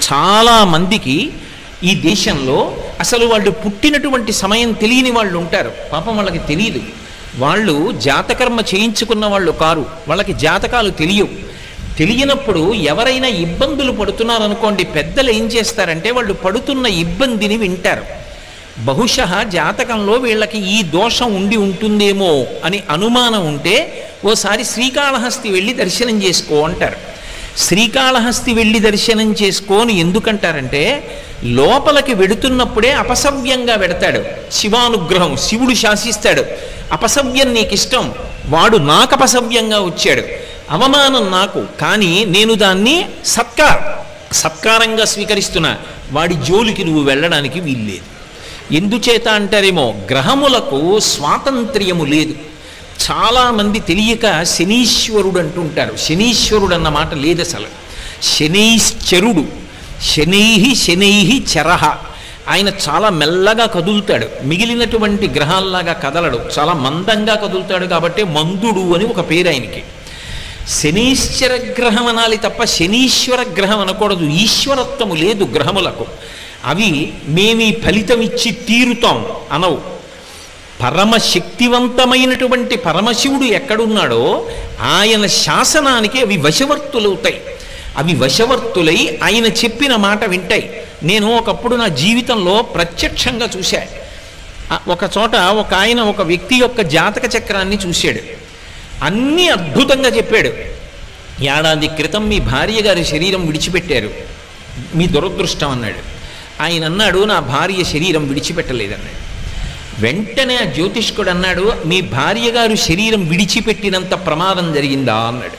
చాలామందికి ఈ దేశంలో అసలు వాళ్ళు పుట్టినటువంటి సమయం తెలియని వాళ్ళు ఉంటారు. పాపం వాళ్ళకి తెలియదు. వాళ్ళు జాతకర్మ చేయించుకున్న వాళ్ళు కారు, వాళ్ళకి జాతకాలు తెలియవు. తెలియనప్పుడు ఎవరైనా ఇబ్బందులు పడుతున్నారనుకోండి, పెద్దలు ఏం చేస్తారంటే వాళ్ళు పడుతున్న ఇబ్బందిని వింటారు. బహుశः జాతకంలో వీళ్ళకి ఈ దోషం ఉండి ఉంటుందేమో అని అనుమానం ఉంటే ఓసారి శ్రీకాళహస్తి వెళ్ళి దర్శనం చేసుకో అంటారు. శ్రీకాళహస్తి వెళ్ళి దర్శనం చేసుకోని ఎందుకంటారంటే, లోపలికి వెడుతున్నప్పుడే అపసవ్యంగా వెడతాడు. శివానుగ్రహం, శివుడు శాసిస్తాడు. అపసవ్యం నీకు ఇష్టం, వాడు నాకు అపసవ్యంగా వచ్చాడు, అవమానం నాకు, కానీ నేను దాన్ని సత్కారంగా స్వీకరిస్తున్నా, వాడి జోలికి నువ్వు వెళ్ళడానికి వీల్లేదు. ఎందుచేత అంటారేమో, గ్రహములకు స్వాతంత్ర్యము లేదు. చాలామంది తెలియక శనీశ్వరుడు అంటుంటారు. శనీశ్వరుడు అన్న మాట లేదు అసలు. శనైశ్చరుడు, శనైహి చరహ. ఆయన చాలా మెల్లగా కదులుతాడు, మిగిలినటువంటి గ్రహాల్లాగా కదలడు, చాలా మందంగా కదులుతాడు. కాబట్టి మందుడు అని ఒక పేరు ఆయనకి. శనీశ్వర గ్రహం అనాలి తప్ప శనీశ్వర గ్రహం అనకూడదు. ఈశ్వరత్వము లేదు గ్రహములకు. అవి మేమీ ఫలితం ఇచ్చి తీరుతాం అనవు. పరమశక్తివంతమైనటువంటి పరమశివుడు ఎక్కడున్నాడో ఆయన శాసనానికి అవి వశవర్తులవుతాయి. అవి వశవర్తులై ఆయన చెప్పిన మాట వింటాయి. నేను ఒకప్పుడు నా జీవితంలో ప్రత్యక్షంగా చూశా. ఒక చోట ఒక ఆయన ఒక వ్యక్తి యొక్క జాతక చక్రాన్ని చూశాడు. అన్నీ అద్భుతంగా చెప్పాడు. ఏడాది క్రితం మీ భార్య గారి శరీరం విడిచిపెట్టారు, మీ దురదృష్టం అన్నాడు. ఆయన అన్నాడు, నా భార్య శరీరం విడిచిపెట్టలేదన్నాడు. వెంటనే ఆ జ్యోతిష్కుడు అన్నాడు, మీ భార్య గారు శరీరం విడిచిపెట్టినంత ప్రమాదం జరిగిందా అన్నాడు.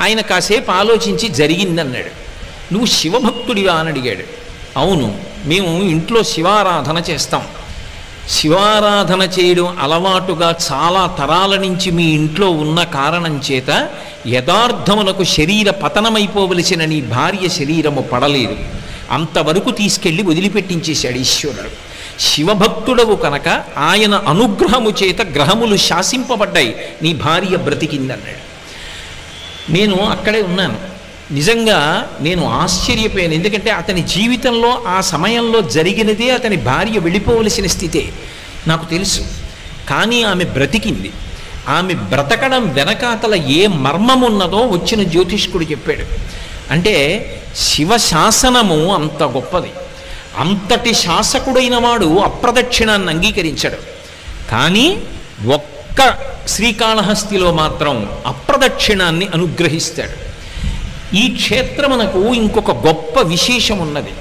ఆయన కాసేపు ఆలోచించి జరిగిందన్నాడు. నువ్వు శివభక్తుడివా అని అడిగాడు. అవును, మేము ఇంట్లో శివారాధన చేస్తాం. శివారాధన చేయడం అలవాటుగా చాలా తరాల నుంచి మీ ఇంట్లో ఉన్న కారణం చేత యథార్థమునకు శరీర పతనమైపోవలసిన నీ భార్య శరీరము పడలేదు, అంతవరకు తీసుకెళ్ళి వదిలిపెట్టించేశాడు ఈశ్వరుడు. శివభక్తుడవు కనుక ఆయన అనుగ్రహము చేత గ్రహములు శాసింపబడ్డాయి, నీ భార్య బ్రతికిందన్నాడు. నేను అక్కడే ఉన్నాను. నిజంగా నేను ఆశ్చర్యపోయాను. ఎందుకంటే అతని జీవితంలో ఆ సమయంలో జరిగినదే అతని భార్య వెళ్ళిపోవలసిన స్థితే నాకు తెలుసు. కానీ ఆమె బ్రతికింది. ఆమె బ్రతకడం వెనకాతల ఏ మర్మం ఉన్నదో వచ్చిన జ్యోతిష్కుడు చెప్పాడు. అంటే శివశాసనము అంత గొప్పది. అంతటి శాసకుడైన వాడు అప్రదక్షిణాన్ని అంగీకరించాడు. కానీ ఒక్క శ్రీకాళహస్తిలో మాత్రం అప్రదక్షిణాన్ని అనుగ్రహిస్తాడు. ఈ క్షేత్రమునకు ఇంకొక గొప్ప విశేషం ఉన్నది.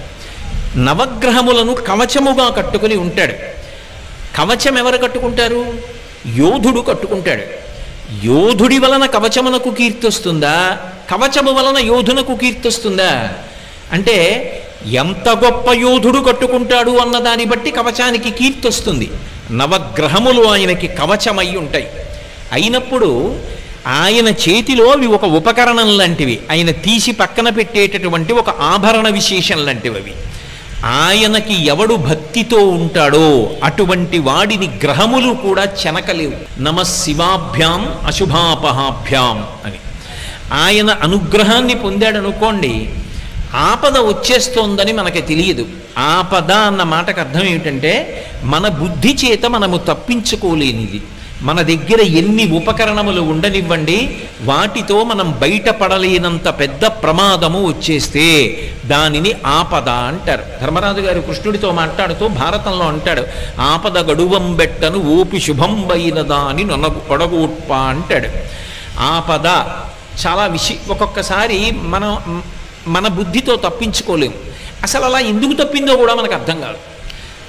నవగ్రహములను కవచముగా కట్టుకుని ఉంటాడు. కవచం ఎవరు కట్టుకుంటారు? యోధుడు కట్టుకుంటాడు. యోధుడి వలన కవచమునకు కీర్తి వస్తుందా, కవచము వలన యోధునకు కీర్తి వస్తుందా? అంటే ఎంత గొప్ప యోధుడు కట్టుకుంటాడు అన్న దాన్ని బట్టి కవచానికి కీర్తి వస్తుంది. నవగ్రహములు ఆయనకి కవచమై ఉంటాయి. అయినప్పుడు ఆయన చేతిలో అవి ఒక ఉపకరణం లాంటివి, ఆయన తీసి పక్కన పెట్టేటటువంటి ఒక ఆభరణ విశేషం లాంటివి అవి. ఆయనకి ఎవడు భక్తితో ఉంటాడో అటువంటి వాడిని గ్రహములు కూడా చెనకలేవు. నమః శివాభ్యాం అశుభాపహాభ్యాం అని ఆయన అనుగ్రహాన్ని పొందాడనుకోండి, ఆపద వచ్చేస్తోందని మనకి తెలియదు. ఆపద అన్న మాటకు అర్థం ఏమిటంటే, మన బుద్ధి చేత మనము తప్పించుకోలేనిది. మన దగ్గర ఎన్ని ఉపకరణములు ఉండనివ్వండి, వాటితో మనం బయటపడలేనంత పెద్ద ప్రమాదము వచ్చేస్తే దానిని ఆపద అంటారు. ధర్మరాజు గారు కృష్ణుడితో మాట్లాడుతూ భారతంలో అంటాడు, ఆపద గడువం బెట్టను ఓపి శుభంబైన దాని నొడగూట్ప అంటాడు. ఆపద చాలా ఒక్కొక్కసారి మన బుద్ధితో తప్పించుకోలేము. అసలు అలా ఎందుకు తప్పిందో కూడా మనకు అర్థం కాదు.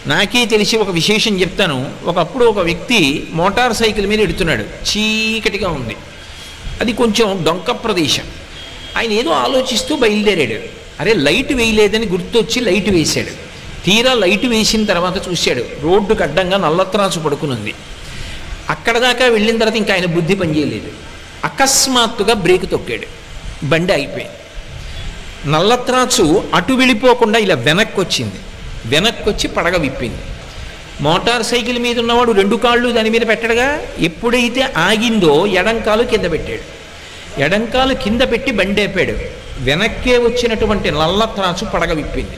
నాకే తెలిసి ఒక విశేషం చెప్తాను. ఒకప్పుడు ఒక వ్యక్తి మోటార్ సైకిల్ మీద ఎడుతున్నాడు. చీకటిగా ఉంది, అది కొంచెం డొంక ప్రదేశం. ఆయన ఏదో ఆలోచిస్తూ బయలుదేరాడు. అరే లైట్ వేయలేదని గుర్తొచ్చి లైట్ వేశాడు. తీరా లైట్ వేసిన తర్వాత చూశాడు, రోడ్డుకు అడ్డంగా నల్లత్రాసు పడుకునుంది. అక్కడ దాకా వెళ్ళిన తర్వాత ఇంకా ఆయన బుద్ధి పనిచేయలేదు. అకస్మాత్తుగా బ్రేక్ తొక్కాడు, బండి అయిపోయింది. నల్లత్రాసు అటు వెళ్ళిపోకుండా ఇలా వెనక్కి వచ్చింది. వెనక్కి వచ్చి పడగ విప్పింది. మోటార్ సైకిల్ మీద ఉన్నవాడు రెండు కాళ్ళు దాని మీద పెట్టడగా, ఎప్పుడైతే ఆగిందో ఎడంకాలు కింద పెట్టాడు. ఎడంకాలు కింద పెట్టి బండి ఆపాడు. వెనక్కే వచ్చినటువంటి నల్లత్రాచు పడగ విప్పింది.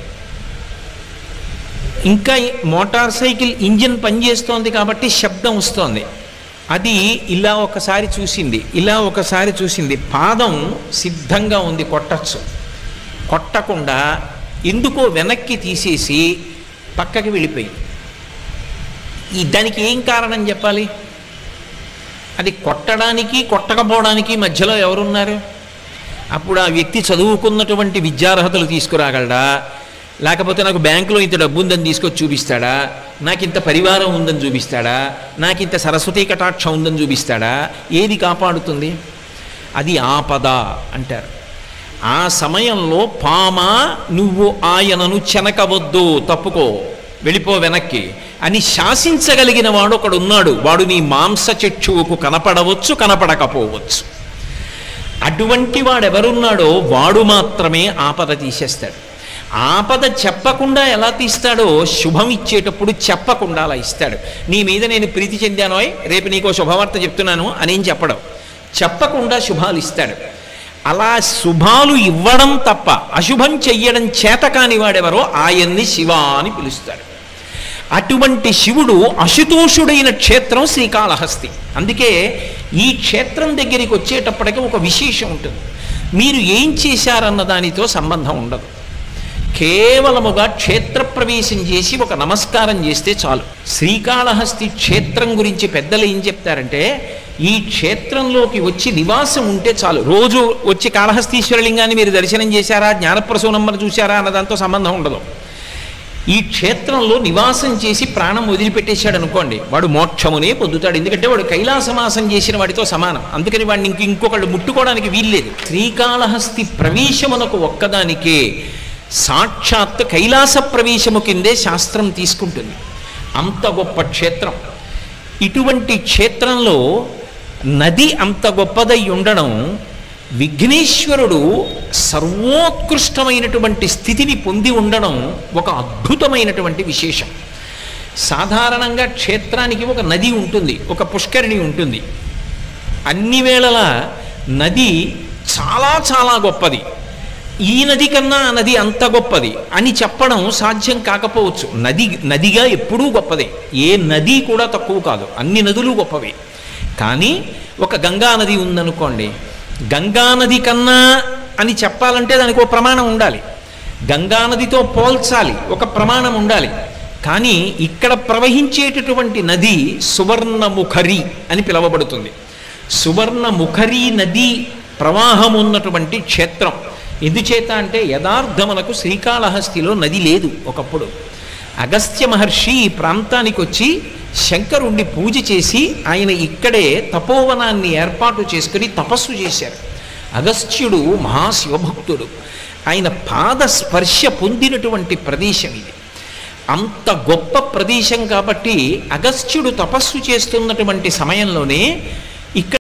ఇంకా మోటార్ సైకిల్ ఇంజిన్ పనిచేస్తోంది కాబట్టి శబ్దం వస్తోంది. అది ఇలా ఒకసారి చూసింది, ఇలా ఒకసారి చూసింది. పాదం సిద్ధంగా ఉంది, కొట్టచ్చు. కొట్టకుండా ఎందుకో వెనక్కి తీసేసి పక్కకి వెళ్ళిపోయింది. దానికి ఏం కారణం చెప్పాలి? అది కొట్టడానికి కొట్టకపోవడానికి మధ్యలో ఎవరున్నారు? అప్పుడు ఆ వ్యక్తి చదువుకున్నటువంటి విద్యార్హతలు తీసుకురాగలడా, లేకపోతే నాకు బ్యాంకులో ఇంత డబ్బు ఉందని తీసుకొచ్చి చూపిస్తాడా, నాకు ఇంత పరివారం ఉందని చూపిస్తాడా, నాకు ఇంత సరస్వతీ కటాక్షం ఉందని చూపిస్తాడా? ఏది కాపాడుతుంది? అది ఆపద అంటారు. ఆ సమయంలో పామా నువ్వు ఆయనను చెనకవద్దు, తప్పుకో, వెళ్ళిపో వెనక్కి అని శాసించగలిగిన వాడు ఒకడున్నాడు. వాడు నీ మాంసచక్షువుకు కనపడవచ్చు, కనపడకపోవచ్చు. అటువంటి వాడెవరున్నాడో వాడు మాత్రమే ఆపద తీసేస్తాడు. ఆపద చెప్పకుండా ఎలా తీస్తాడో శుభం ఇచ్చేటప్పుడు చెప్పకుండా అలా ఇస్తాడు. నీ మీద నేను ప్రీతి చెందానోయ్, రేపు నీకో శుభవార్త చెప్తున్నాను అనేం చెప్పడం, చెప్పకుండా శుభాలు ఇస్తాడు. అలా శుభాలు ఇవ్వడం తప్ప అశుభం చెయ్యడం చేతకాని వాడెవరో ఆయన్ని శివ అని పిలుస్తాడు. అటువంటి శివుడు అశుతోషుడైన క్షేత్రం శ్రీకాళహస్తి. అందుకే ఈ క్షేత్రం దగ్గరికి వచ్చేటప్పటికి ఒక విశేషం ఉంటుంది. మీరు ఏం చేశారన్న దానితో సంబంధం ఉండదు. కేవలముగా క్షేత్ర ప్రవేశం చేసి ఒక నమస్కారం చేస్తే చాలు. శ్రీకాళహస్తి క్షేత్రం గురించి పెద్దలు ఏం చెప్తారంటే, ఈ క్షేత్రంలోకి వచ్చి నివాసం ఉంటే చాలు. రోజు వచ్చి కాళహస్తీశ్వరలింగాన్ని మీరు దర్శనం చేశారా, జ్ఞానప్రసూనమ్మను చూశారా అన్న దాంతో సంబంధం ఉండదు. ఈ క్షేత్రంలో నివాసం చేసి ప్రాణం వదిలిపెట్టేశాడు అనుకోండి, వాడు మోక్షమునే పొందుతాడు. ఎందుకంటే వాడు కైలాసవాసం చేసిన వాడితో సమానం. అందుకని వాడిని ఇంకొకళ్ళు ముట్టుకోవడానికి వీల్లేదు. శ్రీకాళహస్తి ప్రవేశమునకు ఒక్కదానికే సాక్షాత్ కైలాస ప్రవేశము కిందే శాస్త్రం తీసుకుంటుంది. అంత గొప్ప క్షేత్రం. ఇటువంటి క్షేత్రంలో నది అంత గొప్పదై ఉండడం, విఘ్నేశ్వరుడు సర్వోత్కృష్టమైనటువంటి స్థితిని పొంది ఉండడం ఒక అద్భుతమైనటువంటి విశేషం. సాధారణంగా క్షేత్రానికి ఒక నది ఉంటుంది, ఒక పుష్కరిణి ఉంటుంది. అన్ని వేళలా నది చాలా చాలా గొప్పది, ఈ నది కన్నా ఆ నది అంత గొప్పది అని చెప్పడం సాధ్యం కాకపోవచ్చు. నదిగా ఎప్పుడూ గొప్పదే, ఏ నది కూడా తక్కువ కాదు, అన్ని నదులు గొప్పవే. కానీ ఒక గంగా నది ఉందనుకోండి, గంగా నది కన్నా అని చెప్పాలంటే దానికి ఒక ప్రమాణం ఉండాలి. గంగా నదితో పోల్చాలి, ఒక ప్రమాణం ఉండాలి. కానీ ఇక్కడ ప్రవహించేటటువంటి నది సువర్ణముఖరి అని పిలువబడుతుంది. సువర్ణముఖరి నది ప్రవాహం ఉన్నటువంటి క్షేత్రం. ఎందుచేత అంటే యథార్థమునకు శ్రీకాళహస్తిలో నది లేదు. ఒకప్పుడు అగస్త్య మహర్షి ఈ ప్రాంతానికి వచ్చి శంకరుణ్ణి పూజ చేసి ఆయన ఇక్కడే తపోవనాన్ని ఏర్పాటు చేసుకుని తపస్సు చేశారు. అగస్త్యుడు మహాశివభక్తుడు. ఆయన పాద స్పర్శ పొందినటువంటి ప్రదేశం ఇది. అంత గొప్ప ప్రదేశం కాబట్టి అగస్త్యుడు తపస్సు చేస్తున్నటువంటి సమయంలోనే ఇక్కడ